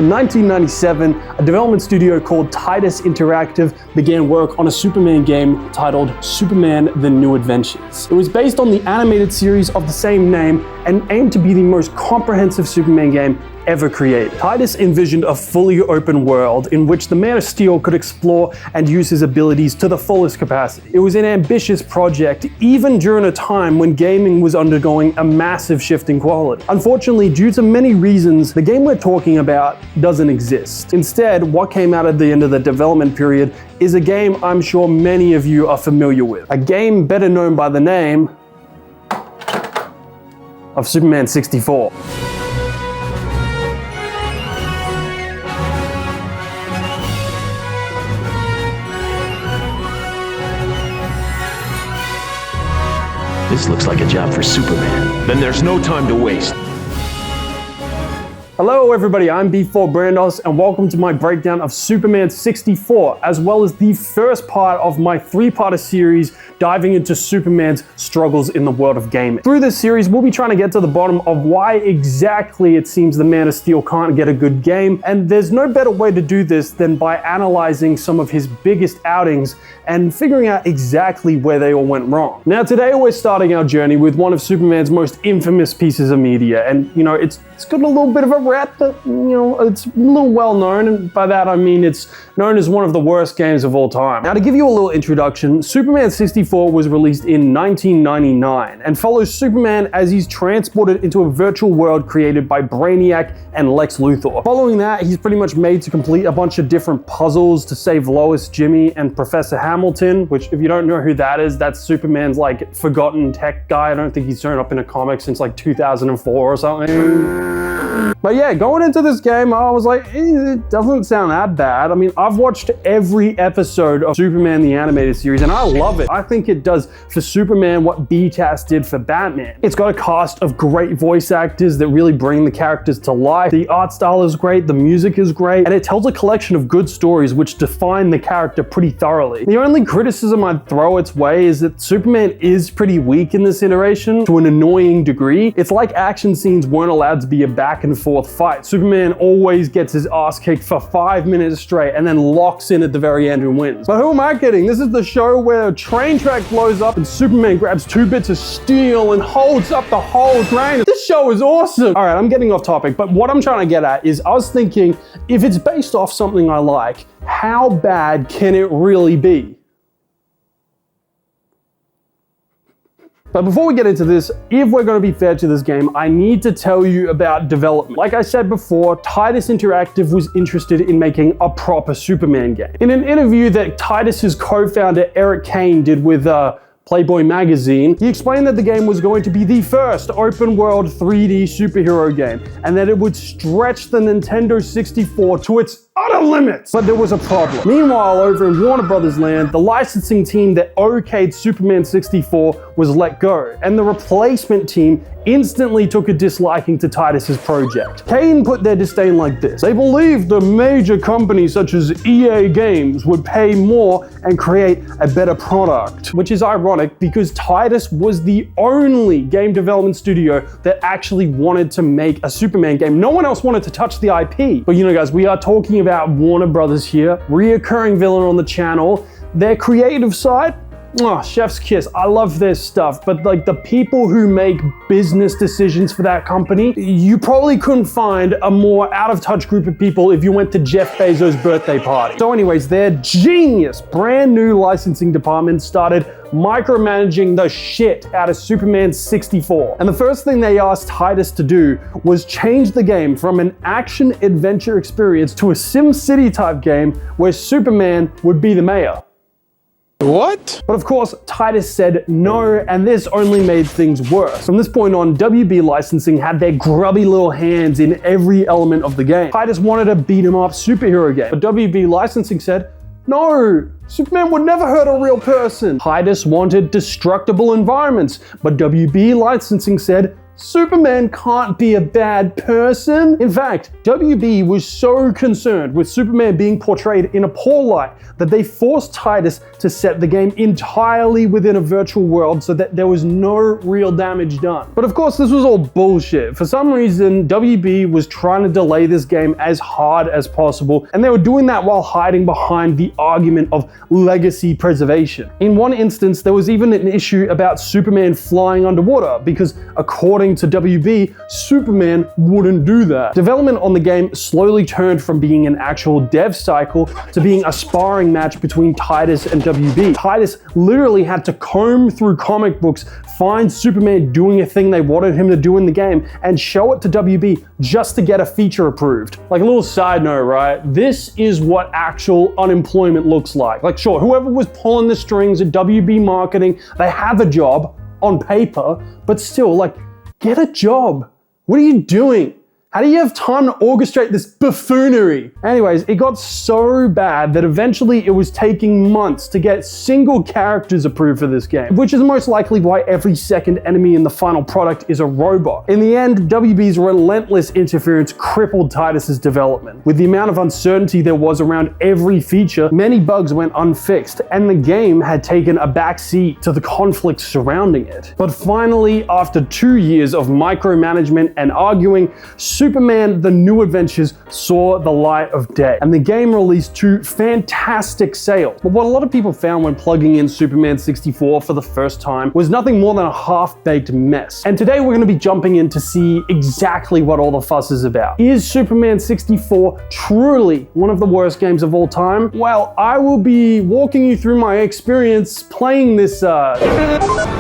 In 1997, a development studio called Titus Interactive began work on a Superman game titled Superman: The New Adventures. It was based on the animated series of the same name and aimed to be the most comprehensive Superman game ever created. Titus envisioned a fully open world in which the Man of Steel could explore and use his abilities to the fullest capacity. It was an ambitious project, even during a time when gaming was undergoing a massive shift in quality. Unfortunately, due to many reasons, the game we're talking about doesn't exist. Instead, what came out at the end of the development period is a game I'm sure many of you are familiar with. A game better known by the name of Superman 64. This looks like a job for Superman. Then there's no time to waste. Hello everybody, I'm B4 Brandos and welcome to my breakdown of Superman 64, as well as the first part of my three-parter series diving into Superman's struggles in the world of gaming. Through this series, we'll be trying to get to the bottom of why exactly it seems the Man of Steel can't get a good game, and there's no better way to do this than by analyzing some of his biggest outings and figuring out exactly where they all went wrong. Now today we're starting our journey with one of Superman's most infamous pieces of media, and it's got a little bit of a rep, but it's a little well known, and by that I mean it's known as one of the worst games of all time. Now to give you a little introduction, Superman 64 was released in 1999 and follows Superman as he's transported into a virtual world created by Brainiac and Lex Luthor. Following that, he's pretty much made to complete a bunch of different puzzles to save Lois, Jimmy, and Professor Hamilton, which if you don't know who that is, that's Superman's like forgotten tech guy. I don't think he's shown up in a comic since like 2004 or something. But yeah, going into this game, I was like, it doesn't sound that bad. I mean, I've watched every episode of Superman the Animated Series and I love it. I think it does for Superman what BTAS did for Batman. It's got a cast of great voice actors that really bring the characters to life. The art style is great, the music is great, and it tells a collection of good stories which define the character pretty thoroughly. The only criticism I'd throw its way is that Superman is pretty weak in this iteration to an annoying degree. It's like action scenes weren't allowed to be a back and forth fight. Superman always gets his ass kicked for 5 minutes straight and then locks in at the very end and wins. But who am I kidding? This is the show where a train track blows up and Superman grabs 2 bits of steel and holds up the whole train. This show is awesome. All right, I'm getting off topic, but what I'm trying to get at is I was thinking, if it's based off something I like, how bad can it really be? But before we get into this, if we're going to be fair to this game, I need to tell you about development. Like I said before, Titus Interactive was interested in making a proper Superman game. In an interview that Titus's co-founder Eric Kane did with Playboy magazine, he explained that the game was going to be the first open world 3D superhero game and that it would stretch the Nintendo 64 to its utter limits. But there was a problem. Meanwhile, over in Warner Brothers land, the licensing team that okayed Superman 64 was let go, and the replacement team instantly took a disliking to Titus's project. Kane put their disdain like this: they believed a major company such as EA Games would pay more and create a better product. Which is ironic because Titus was the only game development studio that actually wanted to make a Superman game. No one else wanted to touch the IP. But guys, we are talking about Warner Brothers here, reoccurring villain on the channel. Their creative side, oh, chef's kiss. I love their stuff, but like the people who make business decisions for that company, you probably couldn't find a more out of touch group of people if you went to Jeff Bezos' birthday party. So anyways, their genius brand new licensing department started micromanaging the shit out of Superman 64. And the first thing they asked Titus to do was change the game from an action adventure experience to a SimCity type game where Superman would be the mayor. What? But of course, Titus said no, and this only made things worse. From this point on, WB Licensing had their grubby little hands in every element of the game. Titus wanted a beat-em-up superhero game, but WB Licensing said, no, Superman would never hurt a real person. Titus wanted destructible environments, but WB Licensing said, Superman can't be a bad person. In fact, WB was so concerned with Superman being portrayed in a poor light that they forced Titus to set the game entirely within a virtual world so that there was no real damage done. But of course, this was all bullshit. For some reason, WB was trying to delay this game as hard as possible, and they were doing that while hiding behind the argument of legacy preservation. In one instance, there was even an issue about Superman flying underwater because, according to WB, Superman wouldn't do that. Development on the game slowly turned from being an actual dev cycle to being a sparring match between Titus and WB. Titus literally had to comb through comic books, find Superman doing a thing they wanted him to do in the game, and show it to WB just to get a feature approved. Like a little side note, right? This is what actual unemployment looks like. Like, sure, whoever was pulling the strings at WB marketing, they have a job on paper, but still, like, get a job. What are you doing? How do you have time to orchestrate this buffoonery? Anyways, it got so bad that eventually it was taking months to get single characters approved for this game, which is most likely why every second enemy in the final product is a robot. In the end, WB's relentless interference crippled Titus's development. With the amount of uncertainty there was around every feature, many bugs went unfixed, and the game had taken a backseat to the conflict surrounding it. But finally, after 2 years of micromanagement and arguing, Superman: The New Adventures saw the light of day, and the game released to fantastic sales. But what a lot of people found when plugging in Superman 64 for the first time was nothing more than a half-baked mess. And today we're going to be jumping in to see exactly what all the fuss is about. Is Superman 64 truly one of the worst games of all time? Well, I will be walking you through my experience playing this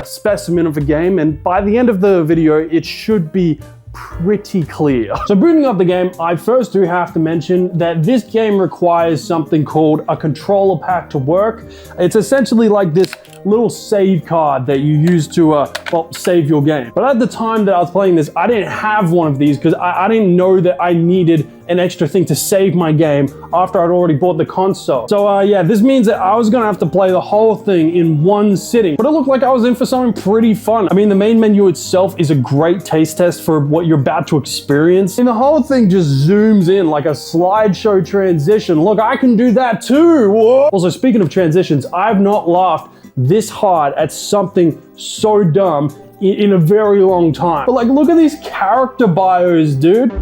specimen of a game, and by the end of the video, it should be pretty clear. So booting up the game, I first do have to mention that this game requires something called a controller pack to work. It's essentially like this little save card that you use to, well, save your game. But at the time that I was playing this, I didn't have one of these because I didn't know that I needed an extra thing to save my game after I'd already bought the console. So yeah, this means that I was gonna have to play the whole thing in one sitting. But it looked like I was in for something pretty fun. I mean, the main menu itself is a great taste test for what you're about to experience. And the whole thing just zooms in like a slideshow transition. Look, I can do that too. Whoa. Also, speaking of transitions, I've not laughed this hard at something so dumb in a very long time. But like, look at these character bios, dude.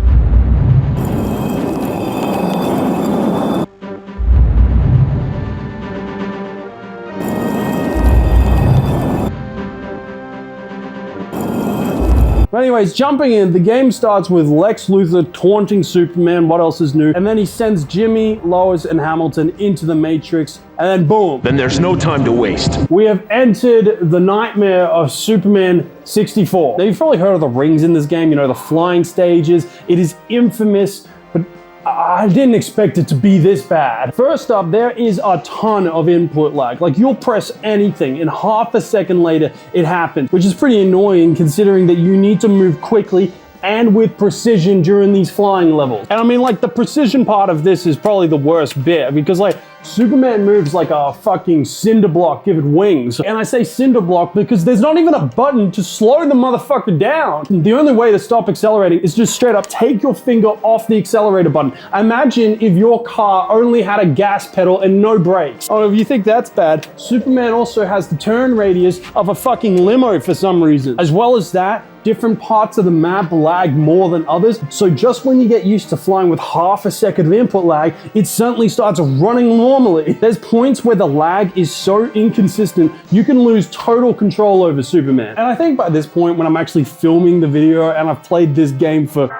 But anyways, jumping in, the game starts with Lex Luthor taunting Superman, what else is new? And then he sends Jimmy, Lois, and Hamilton into the Matrix, and then boom. Then there's no time to waste. We have entered the nightmare of Superman 64. Now, you've probably heard of the rings in this game, you know, the flying stages. It is infamous, but I didn't expect it to be this bad. First up, there is a ton of input lag. Like, you'll press anything and half a second later it happens, which is pretty annoying considering that you need to move quickly and with precision during these flying levels. And I mean, like, the precision part of this is probably the worst bit because, like, Superman moves like a fucking cinder block given wings. And I say cinder block because there's not even a button to slow the motherfucker down. The only way to stop accelerating is just straight up take your finger off the accelerator button. Imagine if your car only had a gas pedal and no brakes. Oh, if you think that's bad, Superman also has the turn radius of a fucking limo for some reason. As well as that, different parts of the map lag more than others. So just when you get used to flying with half a second of input lag, it suddenly starts running normally. There's points where the lag is so inconsistent, you can lose total control over Superman. And I think by this point, when I'm actually filming the video and I've played this game for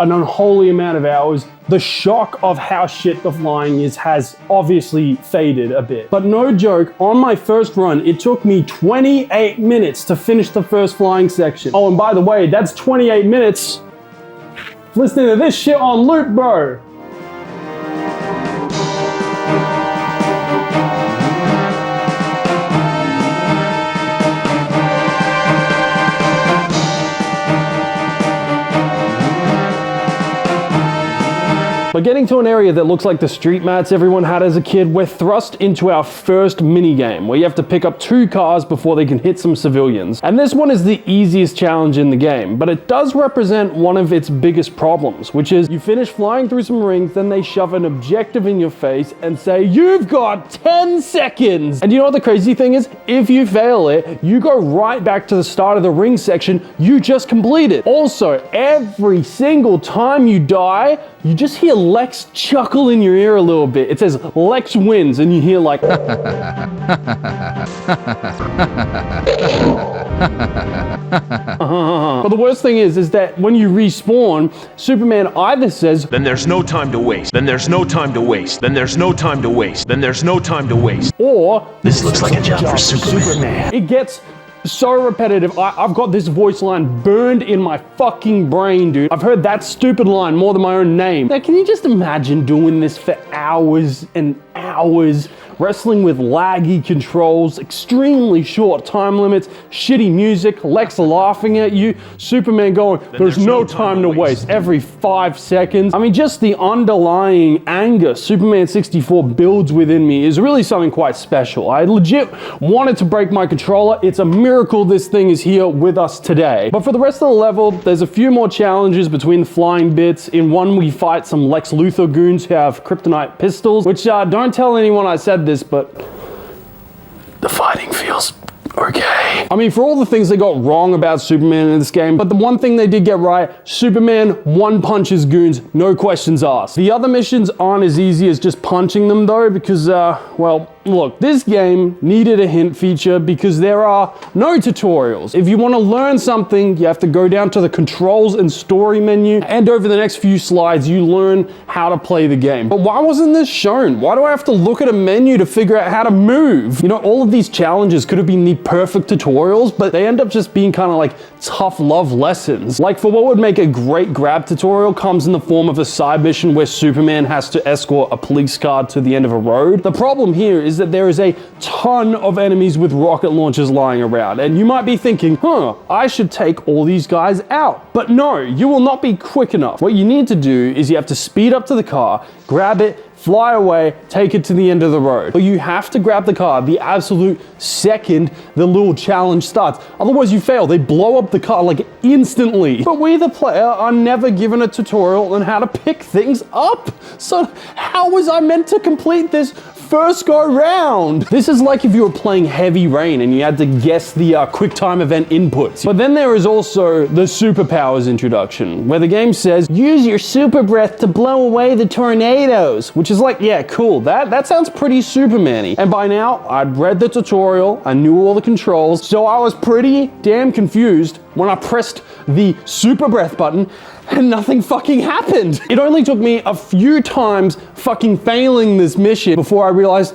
an unholy amount of hours, the shock of how shit the flying is has obviously faded a bit. But no joke, on my first run, it took me 28 minutes to finish the first flying section. Oh, and by the way, that's 28 minutes listening to this shit on loop, bro. But But getting to an area that looks like the street mats everyone had as a kid, we're thrust into our first minigame, where you have to pick up 2 cars before they can hit some civilians. And this one is the easiest challenge in the game, but it does represent one of its biggest problems, which is you finish flying through some rings, then they shove an objective in your face and say, you've got 10 seconds. And you know what the crazy thing is? If you fail it, you go right back to the start of the ring section you just completed. Also, every single time you die, you just hear Lex chuckle in your ear a little bit. It says Lex wins, and you hear like But the worst thing is that when you respawn, Superman either says, Then there's no time to waste. Then there's no time to waste. Then there's no time to waste. Then there's no time to waste. Or This looks like a job for Superman. It gets so repetitive. I've got this voice line burned in my fucking brain, dude. I've heard that stupid line more than my own name. Now, can you just imagine doing this for hours and hours? Wrestling with laggy controls, extremely short time limits, shitty music, Lex laughing at you, Superman going, there's no time to waste every 5 seconds. I mean, just the underlying anger Superman 64 builds within me is really something quite special. I legit wanted to break my controller. It's a miracle this thing is here with us today. But for the rest of the level, there's a few more challenges between the flying bits. In one, we fight some Lex Luthor goons who have kryptonite pistols, which don't tell anyone I said this, but the fighting feels okay. I mean, for all the things they got wrong about Superman in this game, but the one thing they did get right, Superman one punches goons, no questions asked. The other missions aren't as easy as just punching them though, because, well, look, this game needed a hint feature because there are no tutorials. If you want to learn something, you have to go down to the controls and story menu, and over the next few slides, you learn how to play the game. But why wasn't this shown? Why do I have to look at a menu to figure out how to move? You know, all of these challenges could have been the perfect tutorials, but they end up just being kind of like tough love lessons. Like, for what would make a great grab tutorial comes in the form of a side mission where Superman has to escort a police car to the end of a road. The problem here is that there is a ton of enemies with rocket launchers lying around, and you might be thinking, I should take all these guys out. But no, you will not be quick enough. What you need to do is you have to speed up to the car, grab it, fly away, take it to the end of the road. But you have to grab the car the absolute second the little challenge starts. Otherwise you fail. They blow up the car like instantly. But we, the player, are never given a tutorial on how to pick things up. So how was I meant to complete this first go round? This is like if you were playing Heavy Rain and you had to guess the quick time event inputs. But then there is also the superpowers introduction, where the game says, use your super breath to blow away the tornadoes, which is like, yeah, cool. That sounds pretty Superman-y. And by now, I'd read the tutorial, I knew all the controls, so I was pretty damn confused when I pressed the super breath button and nothing fucking happened. It only took me a few times fucking failing this mission before I realized,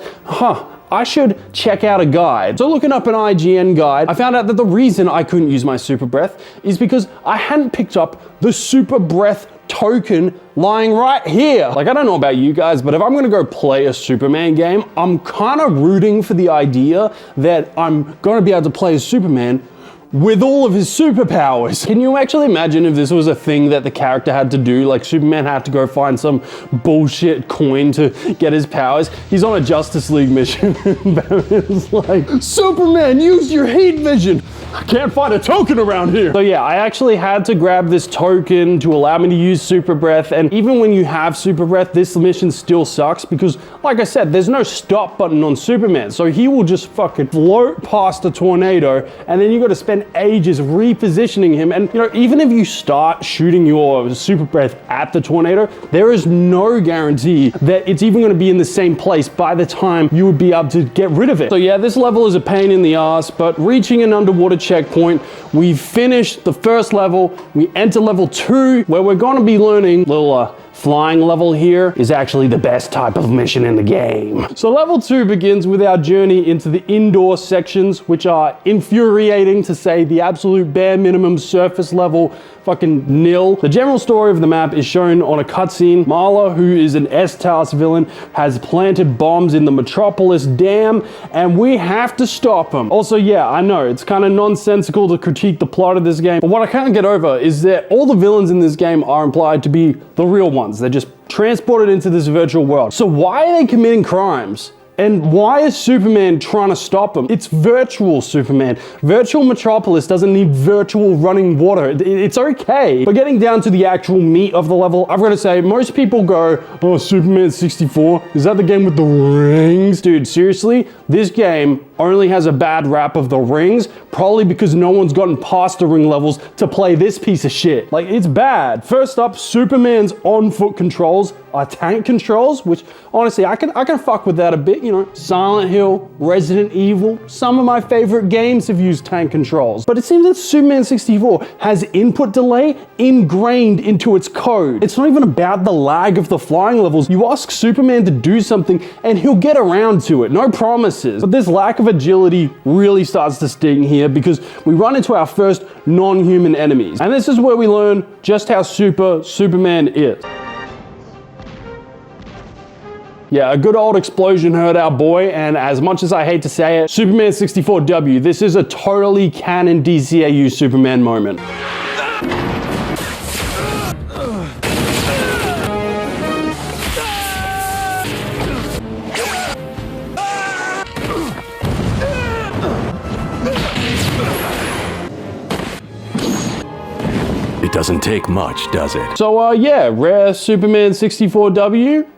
I should check out a guide. So looking up an IGN guide, I found out that the reason I couldn't use my super breath is because I hadn't picked up the super breath token lying right here. Like, I don't know about you guys, but if I'm gonna go play a Superman game, I'm kind of rooting for the idea that I'm gonna be able to play as Superman with all of his superpowers. Can you actually imagine if this was a thing that the character had to do? Like, Superman had to go find some bullshit coin to get his powers. He's on a Justice League mission. Batman's like, Superman, use your heat vision. I can't find a token around here. So yeah, I actually had to grab this token to allow me to use super breath. And even when you have super breath, this mission still sucks because, like I said, there's no stop button on Superman. So he will just fucking float past a tornado, and then you got to spend ages repositioning him. And you know, even if you start shooting your super breath at the tornado, there is no guarantee that it's even going to be in the same place by the time you would be able to get rid of it. So yeah, this level is a pain in the ass, but reaching an underwater checkpoint, we've finished the first level. We enter level 2, where we're going to be learning little flying level here is actually the best type of mission in the game. So level 2 begins with our journey into the indoor sections, which are infuriating to say the absolute bare minimum surface level fucking nil. The general story of the map is shown on a cutscene. Marla, who is an S-Task villain, has planted bombs in the Metropolis Dam, and we have to stop him. Also, yeah, I know, it's kind of nonsensical to critique the plot of this game, but what I can't get over is that all the villains in this game are implied to be the real ones. once. They're just transported into this virtual world. So why are they committing crimes? And why is Superman trying to stop them? It's virtual Superman. Virtual Metropolis doesn't need virtual running water. It's okay. But getting down to the actual meat of the level, I've got to say, most people go, oh, Superman 64, is that the game with the rings? Dude, seriously, this game only has a bad rap of the rings, probably because no one's gotten past the ring levels to play this piece of shit. Like, it's bad. First up, Superman's on-foot controls are tank controls, which honestly, I can fuck with that a bit, you know. Silent Hill, Resident Evil, some of my favorite games have used tank controls. But it seems that Superman 64 has input delay ingrained into its code. It's not even about the lag of the flying levels. You ask Superman to do something and he'll get around to it, no promises. But this lack of agility really starts to sting here because we run into our first non-human enemies. And this is where we learn just how Superman is. Yeah, a good old explosion hurt our boy, and as much as I hate to say it, Superman 64W, this is a totally canon DCAU Superman moment. It doesn't take much, does it? So yeah, rare Superman 64W?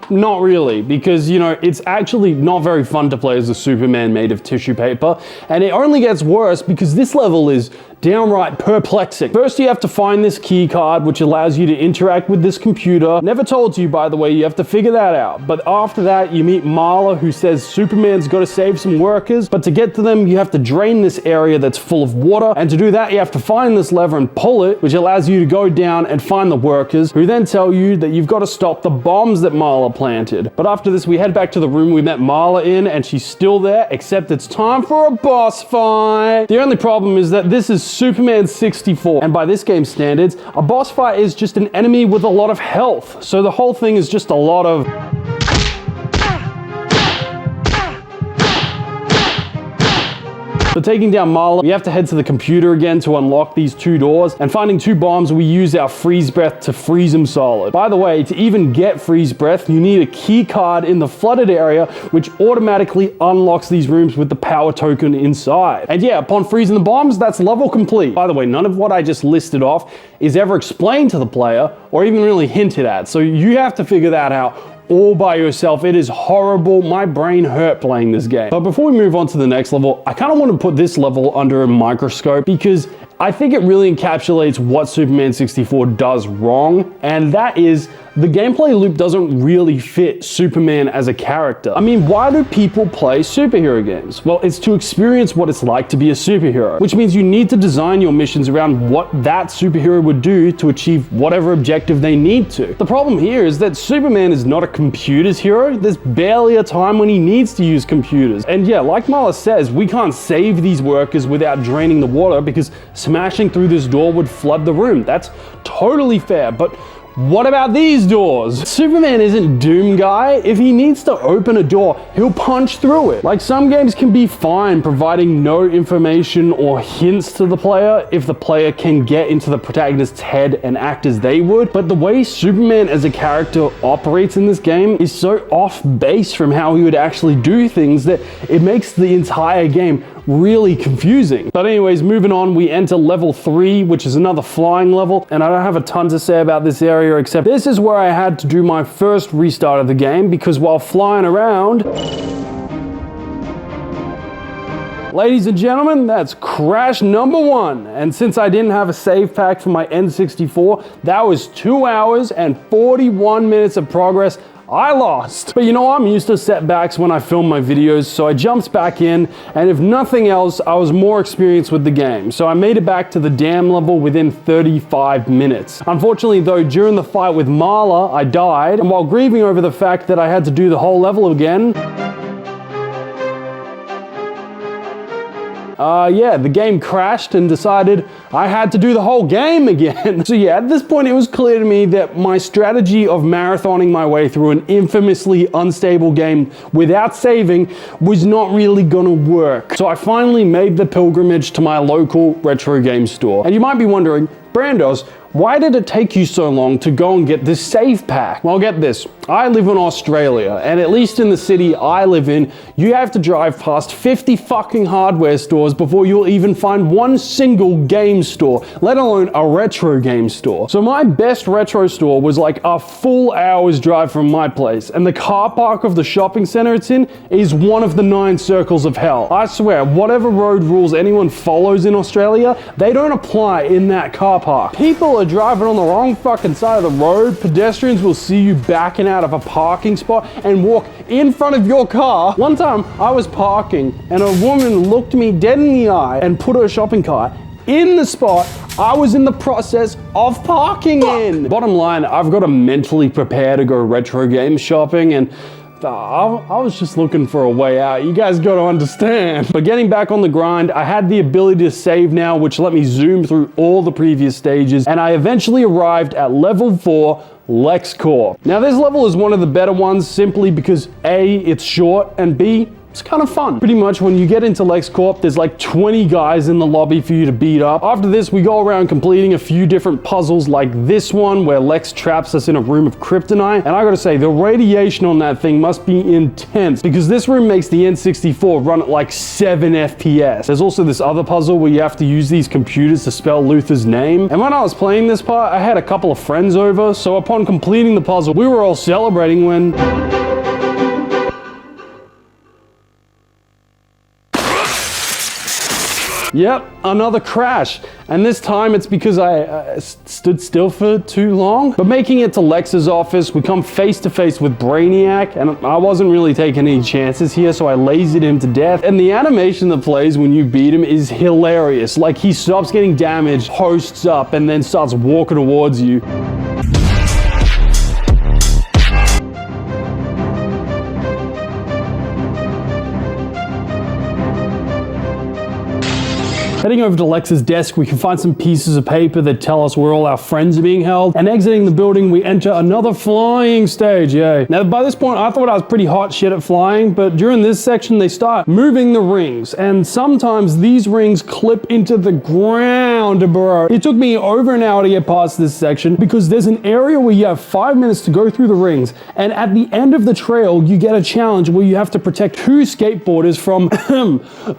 Not really, because, you know, it's actually not very fun to play as a Superman made of tissue paper, and it only gets worse because this level is downright perplexing. First, you have to find this key card, which allows you to interact with this computer. Never told you, by the way, you have to figure that out. But after that, you meet Marla, who says Superman's got to save some workers, but to get to them, you have to drain this area that's full of water, and to do that, you have to find this lever and pull it, which allows you to go down and find the workers, who then tell you that you've got to stop the bombs that Marla planted. But after this, we head back to the room we met Marla in, and she's still there, except it's time for a boss fight. The only problem is that this is Superman 64, and by this game's standards, a boss fight is just an enemy with a lot of health. So the whole thing is just a lot of... So taking down Marla, we have to head to the computer again to unlock these two doors, and finding two bombs, we use our freeze breath to freeze them solid. By the way, to even get freeze breath, you need a key card in the flooded area, which automatically unlocks these rooms with the power token inside. And yeah, upon freezing the bombs, that's level complete. By the way, none of what I just listed off is ever explained to the player or even really hinted at, so you have to figure that out all by yourself. It is horrible. My brain hurt playing this game. But before we move on to the next level, I kind of want to put this level under a microscope because I think it really encapsulates what Superman 64 does wrong, and that is the gameplay loop doesn't really fit Superman as a character. I mean, why do people play superhero games? Well, it's to experience what it's like to be a superhero, which means you need to design your missions around what that superhero would do to achieve whatever objective they need to. The problem here is that Superman is not a computers hero. There's barely a time when he needs to use computers. And yeah, like Marla says, we can't save these workers without draining the water because smashing through this door would flood the room. That's totally fair, but what about these doors? Superman isn't Doom Guy. If he needs to open a door, he'll punch through it. Like, some games can be fine providing no information or hints to the player if the player can get into the protagonist's head and act as they would. But the way Superman as a character operates in this game is so off base from how he would actually do things that it makes the entire game really confusing. But anyways, moving on, we enter level 3, which is another flying level, and I don't have a ton to say about this area except this is where I had to do my first restart of the game because while flying around, ladies and gentlemen, that's crash number 1. And since I didn't have a save pack for my N64, that was 2 hours and 41 minutes of progress I lost. But you know, I'm used to setbacks when I film my videos, so I jumped back in, and if nothing else, I was more experienced with the game. So I made it back to the dam level within 35 minutes. Unfortunately though, during the fight with Marla, I died, and while grieving over the fact that I had to do the whole level again, yeah, the game crashed and decided I had to do the whole game again. So yeah, at this point it was clear to me that my strategy of marathoning my way through an infamously unstable game without saving was not really gonna work. So I finally made the pilgrimage to my local retro game store. And you might be wondering, Brandos, why did it take you so long to go and get this save pack? Well, get this. I live in Australia, and at least in the city I live in, you have to drive past 50 fucking hardware stores before you'll even find one single game store, let alone a retro game store. So my best retro store was like a full hour's drive from my place, and the car park of the shopping center it's in is one of the 9 circles of hell. I swear, whatever road rules anyone follows in Australia, they don't apply in that car park. People are driving on the wrong fucking side of the road. Pedestrians will see you backing out of a parking spot and walk in front of your car. One time I was parking and a woman looked me dead in the eye and put her shopping cart in the spot I was in the process of parking in. Bottom line, I've got to mentally prepare to go retro game shopping, and I was just looking for a way out. You guys got to understand. But getting back on the grind, I had the ability to save now, which let me zoom through all the previous stages, and I eventually arrived at level 4, Lexcorp. Now this level is one of the better ones simply because A, it's short, and B, it's kind of fun. Pretty much when you get into Lexcorp, there's like 20 guys in the lobby for you to beat up. After this, we go around completing a few different puzzles like this one where Lex traps us in a room of kryptonite. And I gotta say, the radiation on that thing must be intense because this room makes the N64 run at like 7 FPS. There's also this other puzzle where you have to use these computers to spell Luther's name. And when I was playing this part, I had a couple of friends over. So upon completing the puzzle, we were all celebrating when... Yep, another crash. And this time it's because I stood still for too long. But making it to Lex's office, we come face to face with Brainiac, and I wasn't really taking any chances here, so I lasered him to death. And the animation that plays when you beat him is hilarious. Like, he stops getting damaged, hosts up, and then starts walking towards you. Heading over to Lex's desk, we can find some pieces of paper that tell us where all our friends are being held. And exiting the building, we enter another flying stage, yay. Now, by this point, I thought I was pretty hot shit at flying, but during this section, they start moving the rings. And sometimes these rings clip into the ground, bro. It took me over an hour to get past this section because there's an area where you have 5 minutes to go through the rings. And at the end of the trail, you get a challenge where you have to protect 2 skateboarders from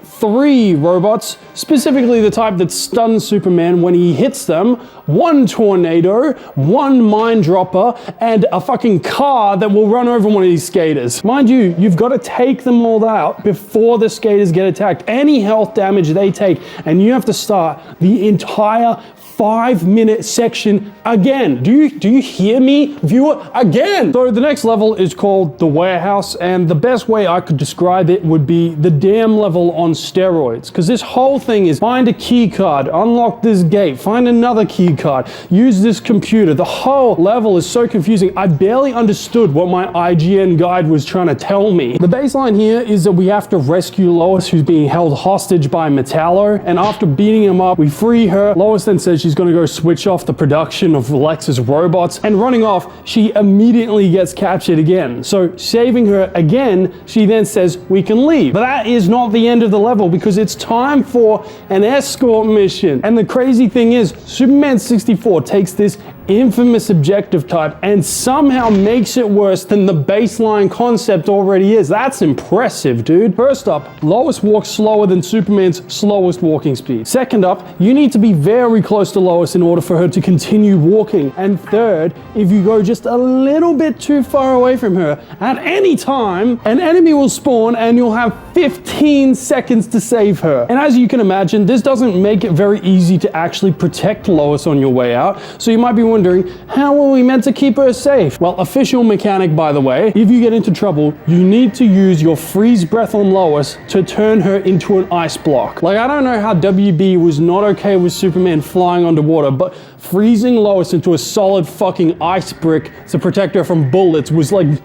3 robots, specifically the type that stuns Superman when he hits them, 1 tornado, 1 mine dropper, and a fucking car that will run over one of these skaters. Mind you, you've got to take them all out before the skaters get attacked. Any health damage they take, and you have to start the entire 5-minute section again. Do you hear me, viewer? Again! So the next level is called The Warehouse, and the best way I could describe it would be the damn level on steroids, because this whole thing is find a key card, unlock this gate, find another key card, use this computer. The whole level is so confusing. I barely understood what my IGN guide was trying to tell me. The baseline here is that we have to rescue Lois, who's being held hostage by Metallo, and after beating him up, we free her. Lois then says she's going to go switch off the production of Lex's robots, and running off, she immediately gets captured again. So saving her again, she then says we can leave. But that is not the end of the level because it's time for an escort mission. And the crazy thing is, Superman 64 takes this infamous objective type and somehow makes it worse than the baseline concept already is. That's impressive, dude. First up, Lois walks slower than Superman's slowest walking speed. Second up, you need to be very close to Lois in order for her to continue walking. And third, if you go just a little bit too far away from her, at any time, an enemy will spawn and you'll have 15 seconds to save her. And as you can imagine, this doesn't make it very easy to actually protect Lois on your way out. So you might be wondering, how are we meant to keep her safe? Well, official mechanic, by the way, if you get into trouble, you need to use your freeze breath on Lois to turn her into an ice block. Like, I don't know how WB was not okay with Superman flying underwater, but freezing Lois into a solid fucking ice brick to protect her from bullets was like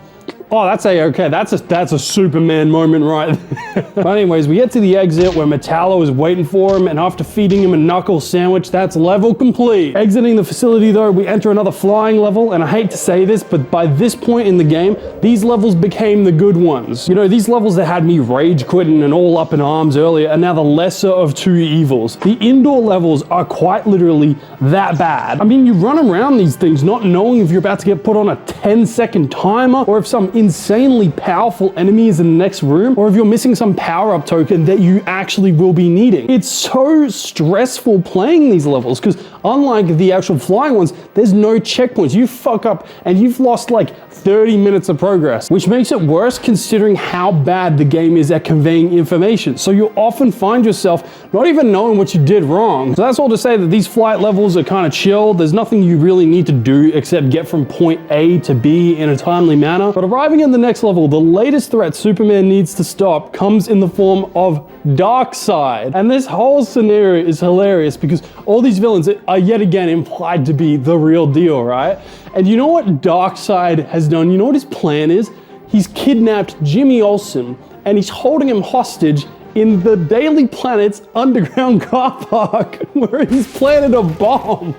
Oh, that's okay. That's a Superman moment right there. But anyways, we get to the exit where Metallo is waiting for him, and after feeding him a knuckle sandwich, that's level complete. Exiting the facility though, we enter another flying level, and I hate to say this, but by this point in the game, these levels became the good ones. You know, these levels that had me rage quitting and all up in arms earlier are now the lesser of two evils. The indoor levels are quite literally that bad. I mean, you run around these things not knowing if you're about to get put on a 10-second timer, or if some insanely powerful enemy is in the next room, or if you're missing some power-up token that you actually will be needing. It's so stressful playing these levels, because unlike the actual flying ones, there's no checkpoints. You fuck up and you've lost like 30 minutes of progress, which makes it worse considering how bad the game is at conveying information. So you'll often find yourself not even knowing what you did wrong. So that's all to say that these flight levels are kind of chill. There's nothing you really need to do except get from point A to B in a timely manner. But arriving at the next level, the latest threat Superman needs to stop comes in the form of Darkseid. And this whole scenario is hilarious because all these villains are yet again implied to be the real deal, right? And you know what Darkseid has done? You know what his plan is? He's kidnapped Jimmy Olsen and he's holding him hostage in the Daily Planet's underground car park where he's planted a bomb.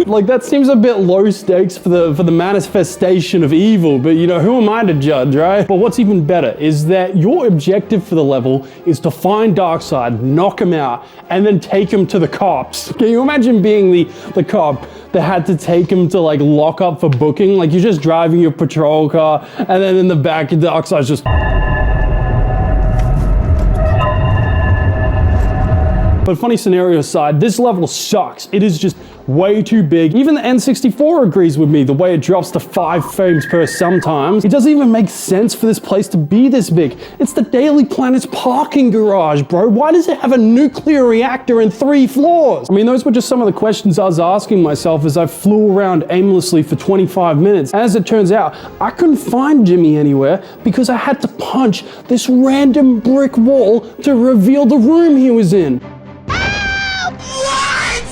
Like, that seems a bit low stakes for the manifestation of evil, but you know, who am I to judge, right? But what's even better is that your objective for the level is to find Darkseid, knock him out, and then take him to the cops. Can you imagine being the cop that had to take him to like lock up for booking? Like, you're just driving your patrol car, and then in the back, Darkseid's just... But funny scenario aside, this level sucks. It is just way too big. Even the N64 agrees with me, the way it drops to 5 frames per sometimes. It doesn't even make sense for this place to be this big. It's the Daily Planet's parking garage, bro. Why does it have a nuclear reactor in 3 floors? I mean, those were just some of the questions I was asking myself as I flew around aimlessly for 25 minutes. As it turns out, I couldn't find Jimmy anywhere because I had to punch this random brick wall to reveal the room he was in.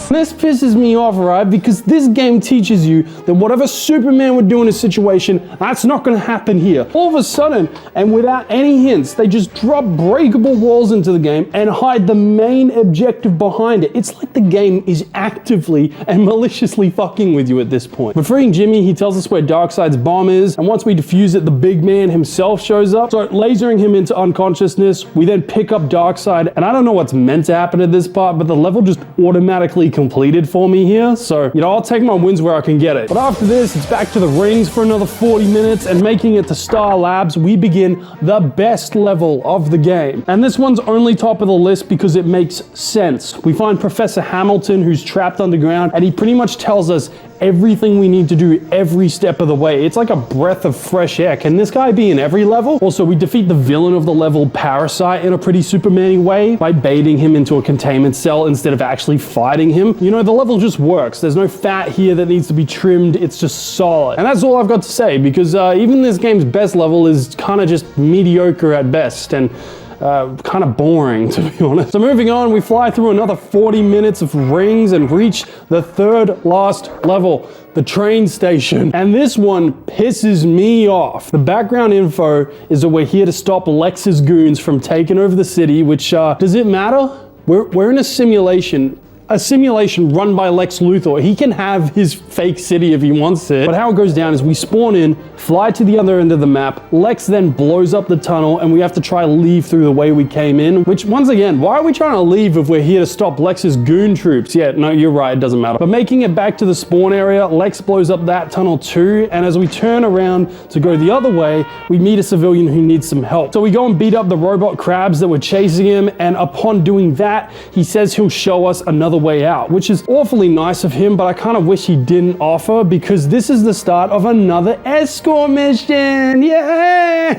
This pisses me off, right? Because this game teaches you that whatever Superman would do in a situation, that's not going to happen here. All of a sudden, and without any hints, they just drop breakable walls into the game and hide the main objective behind it. It's like the game is actively and maliciously fucking with you at this point. But freeing Jimmy, he tells us where Darkseid's bomb is, and once we defuse it, the big man himself shows up. So lasering him into unconsciousness, we then pick up Darkseid, and I don't know what's meant to happen at this part, but the level just automatically completed for me here. So, you know, I'll take my wins where I can get it. But after this, it's back to the rings for another 40 minutes, and making it to Star Labs, we begin the best level of the game. And this one's only top of the list because it makes sense. We find Professor Hamilton, who's trapped underground, and he pretty much tells us everything we need to do every step of the way. It's like a breath of fresh air. Can this guy be in every level? Also, we defeat the villain of the level, Parasite, in a pretty Superman-y way by baiting him into a containment cell instead of actually fighting him. You know, the level just works. There's no fat here that needs to be trimmed. It's just solid. And that's all I've got to say, because even this game's best level is kind of just mediocre at best, and kind of boring, to be honest. So moving on, we fly through another 40 minutes of rings and reach the third last level, the train station. And this one pisses me off. The background info is that we're here to stop Lex's goons from taking over the city, which, does it matter? We're in a simulation run by Lex Luthor. He can have his fake city if he wants it. But how it goes down is we spawn in, fly to the other end of the map, Lex then blows up the tunnel, and we have to try to leave through the way we came in, which, once again, why are we trying to leave if we're here to stop Lex's goon troops? Yeah, no, you're right, it doesn't matter. But making it back to the spawn area, Lex blows up that tunnel too, and as we turn around to go the other way, we meet a civilian who needs some help. So we go and beat up the robot crabs that were chasing him, and upon doing that, he says he'll show us another way out, which is awfully nice of him, but I kind of wish he didn't offer, because this is the start of another Escort mission. Yeah!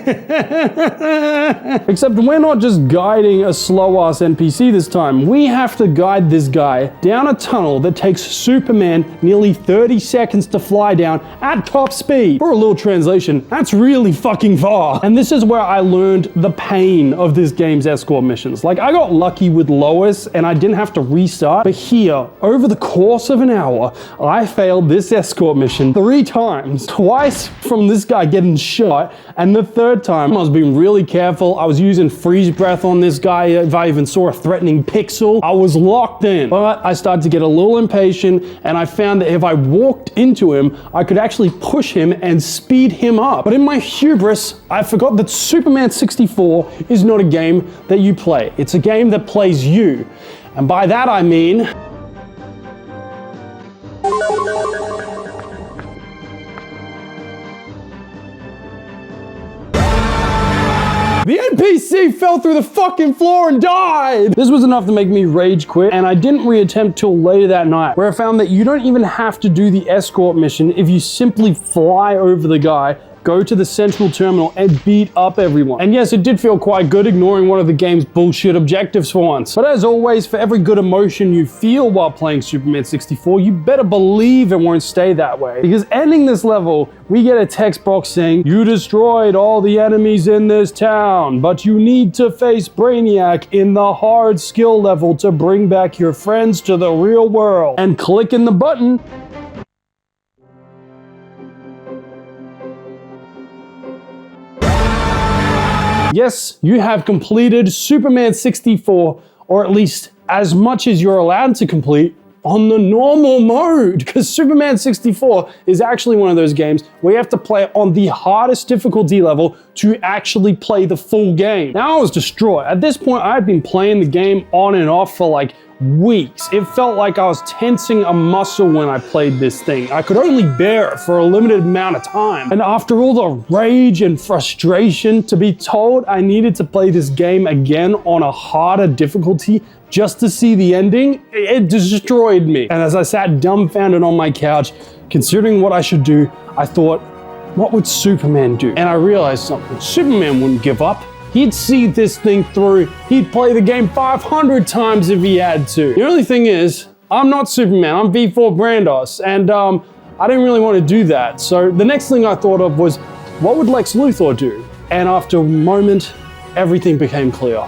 Except we're not just guiding a slow-ass NPC this time. We have to guide this guy down a tunnel that takes Superman nearly 30 seconds to fly down at top speed. For a little translation, that's really fucking far. And this is where I learned the pain of this game's Escort missions. Like, I got lucky with Lois and I didn't have to restart, But here, over the course of an hour, I failed this escort mission 3 times. Twice from this guy getting shot, and the 3rd time I was being really careful. I was using freeze breath on this guy. If I even saw a threatening pixel, I was locked in. But I started to get a little impatient, and I found that if I walked into him, I could actually push him and speed him up. But in my hubris, I forgot that Superman 64 is not a game that you play. It's a game that plays you. And by that I mean... the NPC fell through the fucking floor and died! This was enough to make me rage quit, and I didn't reattempt till later that night, where I found that you don't even have to do the escort mission if you simply fly over the guy, go to the central terminal, and beat up everyone. And yes, it did feel quite good ignoring one of the game's bullshit objectives for once. But as always, for every good emotion you feel while playing Superman 64, you better believe it won't stay that way. Because ending this level, we get a text box saying, "You destroyed all the enemies in this town, but you need to face Brainiac in the hard skill level to bring back your friends to the real world." And clicking the button, yes, you have completed Superman 64, or at least as much as you're allowed to complete on the normal mode, because Superman 64 is actually one of those games where you have to play it on the hardest difficulty level to actually play the full game. Now I was distraught. At this point, I had been playing the game on and off for like weeks. It felt like I was tensing a muscle when I played this thing. I could only bear it for a limited amount of time. And after all the rage and frustration, to be told I needed to play this game again on a harder difficulty just to see the ending, it destroyed me. And as I sat dumbfounded on my couch, considering what I should do, I thought, what would Superman do? And I realized something. Superman wouldn't give up. He'd see this thing through. He'd play the game 500 times if he had to. The only thing is, I'm not Superman, I'm V4 Brandos, and I didn't really want to do that. So the next thing I thought of was, what would Lex Luthor do? And after a moment, everything became clear.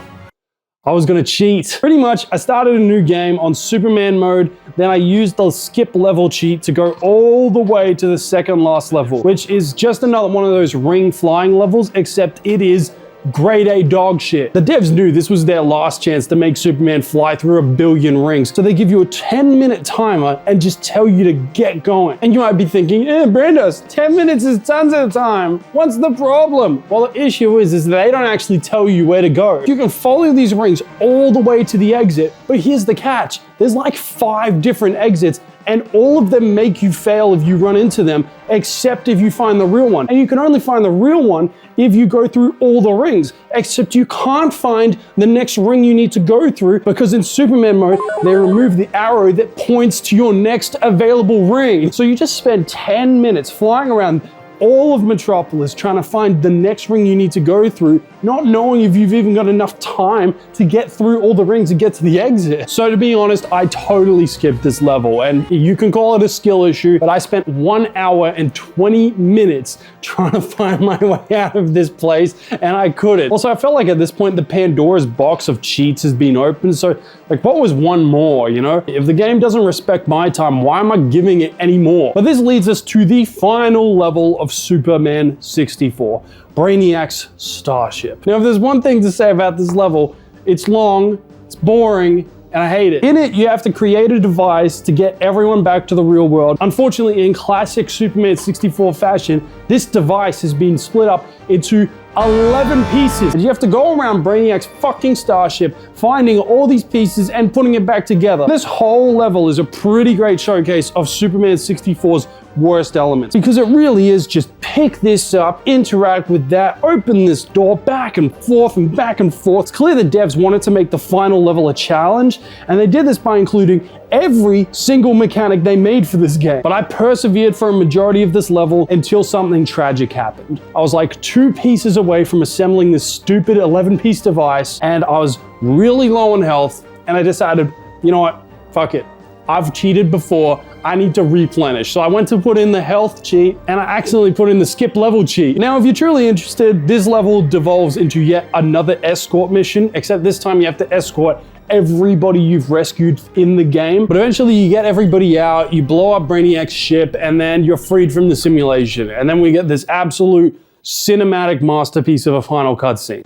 I was gonna cheat. Pretty much, I started a new game on Superman mode, then I used the skip level cheat to go all the way to the second last level, which is just another one of those ring flying levels, except it is grade A dog shit. The devs knew this was their last chance to make Superman fly through 1 billion rings, so they give you a 10-minute timer and just tell you to get going. And you might be thinking, Brandos, 10 minutes is tons of time. What's the problem? Well, the issue is they don't actually tell you where to go. You can follow these rings all the way to the exit, but here's the catch. There's like 5 different exits, and all of them make you fail if you run into them, except if you find the real one. And you can only find the real one if you go through all the rings, except you can't find the next ring you need to go through, because in Superman mode, they remove the arrow that points to your next available ring. So you just spend 10 minutes flying around all of Metropolis trying to find the next ring you need to go through, not knowing if you've even got enough time to get through all the rings and get to the exit. So to be honest, I totally skipped this level, and you can call it a skill issue, but I spent 1 hour and 20 minutes trying to find my way out of this place, and I couldn't. Also, I felt like at this point, the Pandora's box of cheats has been opened, so like, what was one more, you know? If the game doesn't respect my time, why am I giving it any more? But this leads us to the final level of Superman 64, Brainiac's Starship. Now, if there's one thing to say about this level, it's long, it's boring, and I hate it. In it, you have to create a device to get everyone back to the real world. Unfortunately, in classic Superman 64 fashion, this device has been split up into 11 pieces. And you have to go around Brainiac's fucking starship, finding all these pieces and putting it back together. This whole level is a pretty great showcase of Superman 64's worst elements, because it really is just pick this up, interact with that, open this door, back and forth and back and forth. It's clear the devs wanted to make the final level a challenge, and they did this by including every single mechanic they made for this game. But I persevered for a majority of this level until something tragic happened. I was like 2 pieces away from assembling this stupid 11-piece device, and I was really low on health, and I decided, you know what, fuck it. I've cheated before, I need to replenish. So I went to put in the health cheat, and I accidentally put in the skip level cheat. Now, if you're truly interested, this level devolves into yet another escort mission, except this time you have to escort everybody you've rescued in the game. But eventually you get everybody out, you blow up Brainiac's ship, and then you're freed from the simulation. And then we get this absolute cinematic masterpiece of a final cutscene.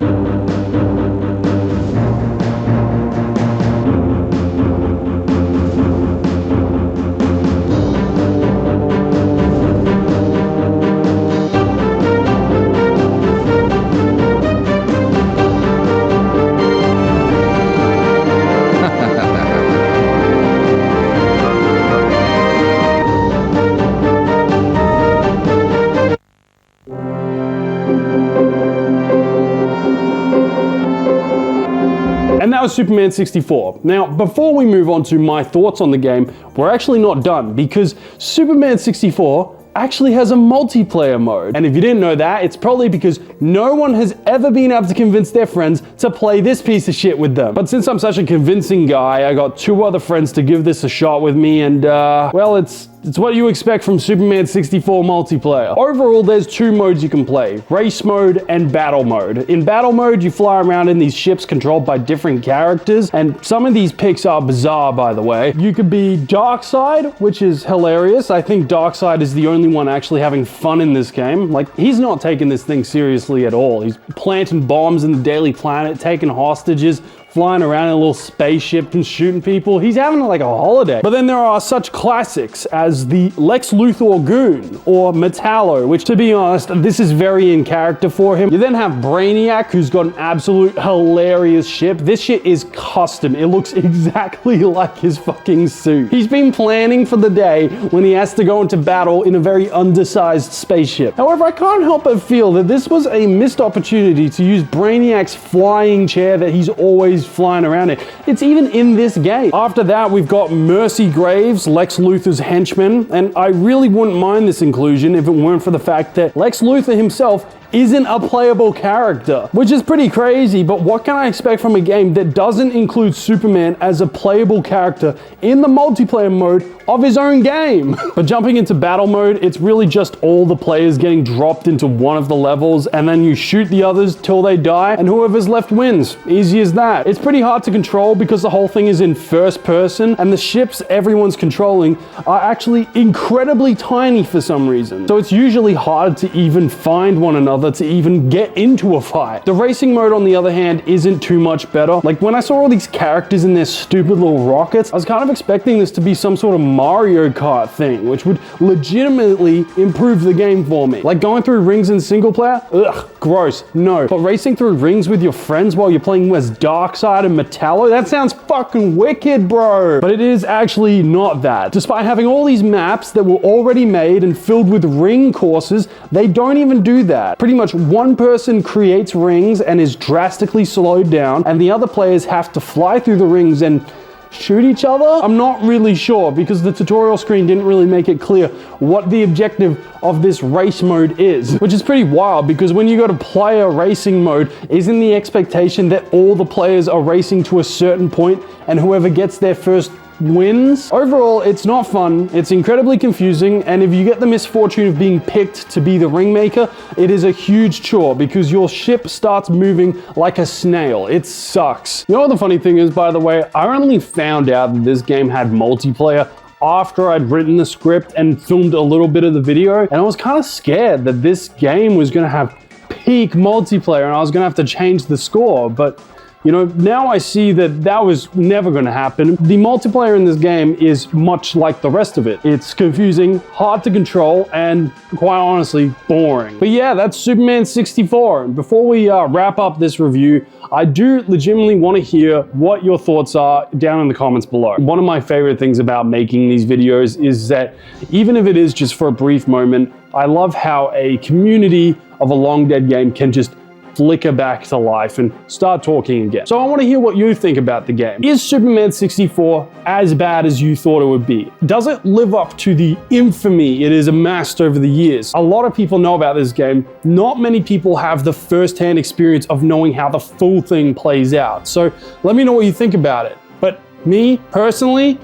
And that was Superman 64. Now, before we move on to my thoughts on the game, we're actually not done because Superman 64 actually has a multiplayer mode. And if you didn't know that, it's probably because no one has ever been able to convince their friends to play this piece of shit with them. But since I'm such a convincing guy, I got 2 other friends to give this a shot with me, and well, it's what you expect from Superman 64 multiplayer. Overall, there's 2 modes you can play, race mode and battle mode. In battle mode, you fly around in these ships controlled by different characters, and some of these picks are bizarre, by the way. You could be Darkseid, which is hilarious. I think Darkseid is the only one actually having fun in this game. Like, he's not taking this thing seriously at all. He's planting bombs in the Daily Planet, taking hostages, flying around in a little spaceship and shooting people. He's having like a holiday. But then there are such classics as the Lex Luthor Goon or Metallo, which, to be honest, this is very in character for him. You then have Brainiac, who's got an absolute hilarious ship. This shit is custom. It looks exactly like his fucking suit. He's been planning for the day when he has to go into battle in a very undersized spaceship. However, I can't help but feel that this was a missed opportunity to use Brainiac's flying chair that he's always flying around in. It's even in this game. After that, we've got Mercy Graves, Lex Luthor's henchman, and I really wouldn't mind this inclusion if it weren't for the fact that Lex Luthor himself isn't a playable character, which is pretty crazy, but what can I expect from a game that doesn't include Superman as a playable character in the multiplayer mode of his own game? But jumping into battle mode, it's really just all the players getting dropped into one of the levels, and then you shoot the others till they die, and whoever's left wins. Easy as that. It's pretty hard to control because the whole thing is in first person, and the ships everyone's controlling are actually incredibly tiny for some reason. So it's usually hard to even find one another to even get into a fight. The racing mode, on the other hand, isn't too much better. Like, when I saw all these characters in their stupid little rockets, I was kind of expecting this to be some sort of Mario Kart thing, which would legitimately improve the game for me. Like going through rings in single player, ugh, gross, no. But racing through rings with your friends while you're playing as Darkseid and Metallo, that sounds fucking wicked, bro. But it is actually not that. Despite having all these maps that were already made and filled with ring courses, they don't even do that. Pretty much one person creates rings and is drastically slowed down, and the other players have to fly through the rings and shoot each other? I'm not really sure because the tutorial screen didn't really make it clear what the objective of this race mode is, which is pretty wild because when you go to player racing mode, isn't the expectation that all the players are racing to a certain point and whoever gets there first wins? Overall, it's not fun, it's incredibly confusing, and if you get the misfortune of being picked to be the ringmaker, it is a huge chore because your ship starts moving like a snail. It sucks. You know what the funny thing is, by the way? I only found out that this game had multiplayer after I'd written the script and filmed a little bit of the video, and I was kind of scared that this game was going to have peak multiplayer and I was going to have to change the score, but you know, now I see that that was never going to happen. The multiplayer in this game is much like the rest of it. It's confusing, hard to control, and quite honestly, boring. But yeah, that's Superman 64. And before we wrap up this review, I do legitimately want to hear what your thoughts are down in the comments below. One of my favorite things about making these videos is that even if it is just for a brief moment, I love how a community of a long dead game can just flicker back to life and start talking again. So I want to hear what you think about the game. Is Superman 64 as bad as you thought it would be? Does it live up to the infamy it has amassed over the years? A lot of people know about this game. Not many people have the first-hand experience of knowing how the full thing plays out. So let me know what you think about it. But me, personally,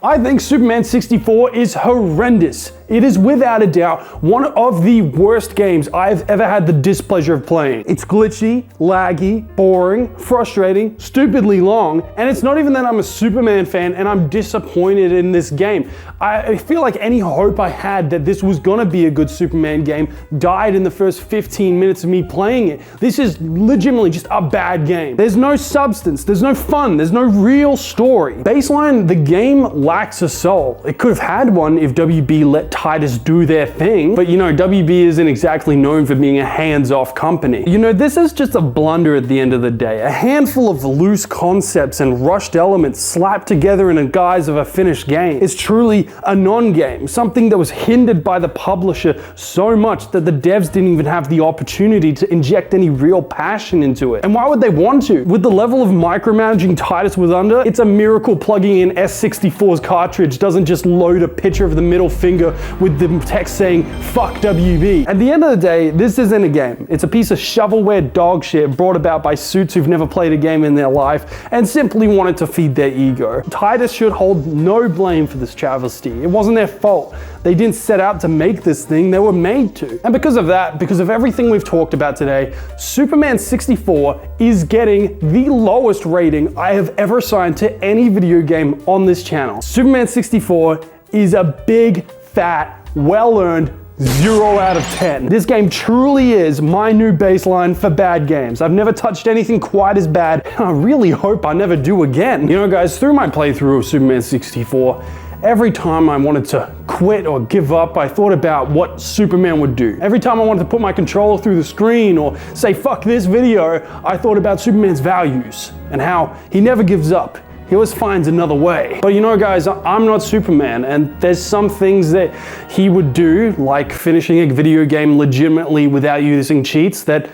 I think Superman 64 is horrendous. It is without a doubt one of the worst games I've ever had the displeasure of playing. It's glitchy, laggy, boring, frustrating, stupidly long, and it's not even that I'm a Superman fan and I'm disappointed in this game. I feel like any hope I had that this was gonna be a good Superman game died in the first 15 minutes of me playing it. This is legitimately just a bad game. There's no substance, there's no fun, there's no real story. Baseline, the game lacks a soul. It could have had one if WB let Titus do their thing, but you know, WB isn't exactly known for being a hands-off company. You know, this is just a blunder at the end of the day. A handful of loose concepts and rushed elements slapped together in a guise of a finished game. It's truly a non-game, something that was hindered by the publisher so much that the devs didn't even have the opportunity to inject any real passion into it. And why would they want to? With the level of micromanaging Titus was under, it's a miracle plugging in S64's cartridge doesn't just load a picture of the middle finger with the text saying, "Fuck WB." At the end of the day, this isn't a game. It's a piece of shovelware dog shit brought about by suits who've never played a game in their life and simply wanted to feed their ego. Titus should hold no blame for this travesty. It wasn't their fault. They didn't set out to make this thing, they were made to. And because of that, because of everything we've talked about today, Superman 64 is getting the lowest rating I have ever assigned to any video game on this channel. Superman 64 is a big, fat, well-earned 0 out of 10. This game truly is my new baseline for bad games. I've never touched anything quite as bad, and I really hope I never do again. You know guys, through my playthrough of Superman 64, every time I wanted to quit or give up, I thought about what Superman would do. Every time I wanted to put my controller through the screen or say fuck this video, I thought about Superman's values and how he never gives up. He always finds another way. But you know guys, I'm not Superman, and there's some things that he would do, like finishing a video game legitimately without using cheats, that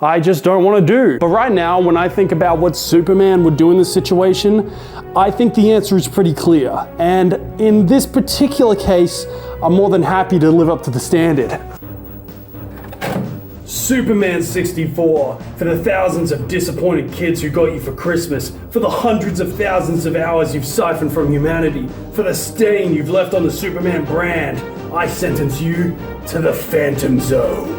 I just don't want to do. But right now, when I think about what Superman would do in this situation, I think the answer is pretty clear. And in this particular case, I'm more than happy to live up to the standard. Superman 64, for the thousands of disappointed kids who got you for Christmas, for the hundreds of thousands of hours you've siphoned from humanity, for the stain you've left on the Superman brand, I sentence you to the Phantom Zone.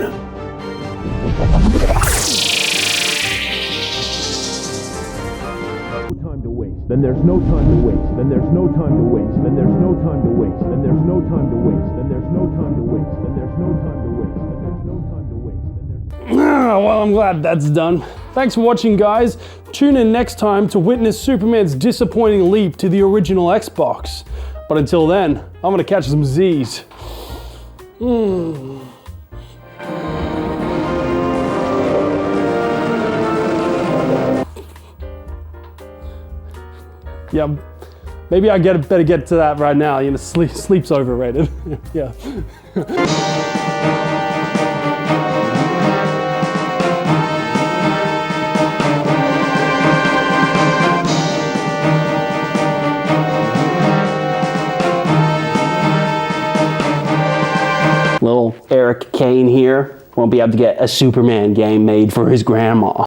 Time to waste. Then there's no time to waste. Then there's no time to waste. Then there's no time to waste. Then there's no time to waste. Then there's no time to waste. Then there's no time to waste. Then there's no time to waste. Well, I'm glad that's done. Thanks for watching, guys. Tune in next time to witness Superman's disappointing leap to the original Xbox. But until then, I'm gonna catch some Z's. Yeah, maybe I better get to that right now. You know, sleep's overrated. Yeah. Little Eric Kane here won't be able to get a Superman game made for his grandma.